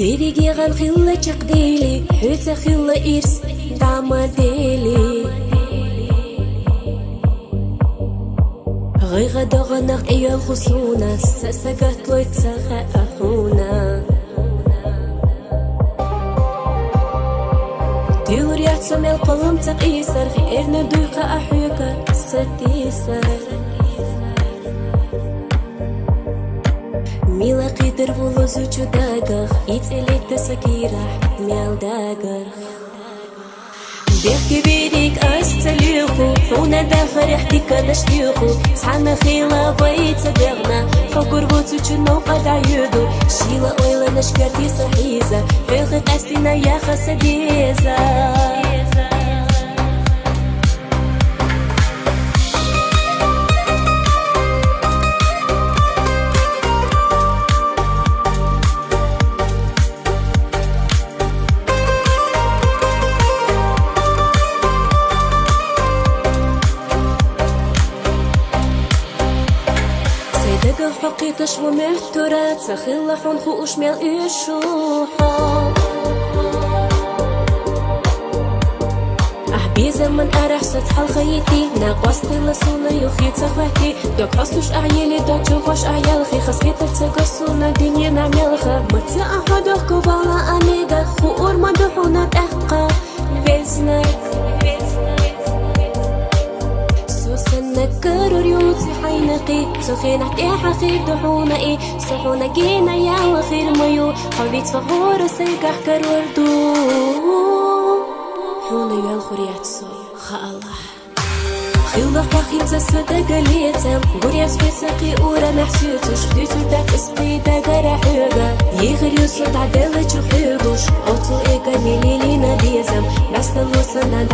ديريجي غن خلا تقديلي حوت خلا إرس دعما ديلي غي غدا غنق إيا الخصونة سسقت لو يتسغى أخونا ديور يعتصم القلم تقيسر خيرنا دويقة أحيوكا ستيسر ميلا قيدر ولوزو جداغر يتقلت تسكيرح ميال داغر بيحكي بيديك أستليخو حونا داخل يحديك نشتيخو سحنا خيلا بيت صدقنا فقر بوتو جنو قد عيودو شيلا أويلا نشكرتي صحيزة حيخي قاسينا يا خسديزة دقا حقيقش ومحتورات سخيلا حنخو أشمال إشوحا أحبي زمن أرح سطح الخيتي ناقوستي لسونا يخيط سخواتي دوك أصلوش أعيالي دوك جوخوش أعيالخي خسكيتر تقصونا دنيا نعملخا متى أحدوك كوبالا أميغا خور مدحونا تحقا فيزنك نكرر يوتي حينقي سخين حتى حخير دحونا إيه صحونا جينا يا وخير ميو حبيت فخور سيكح كروردو حونا يا الخريات صو خا الله خيوغا قاخين تسودا قليتم قرياس بيساقي أورا محسوتوش خديتو داك اسقي داقا رحيوغا يغير يوسود عدالة جوحيوغوش أوتو إيقا ميليلينا ديزم بس نلوصن عند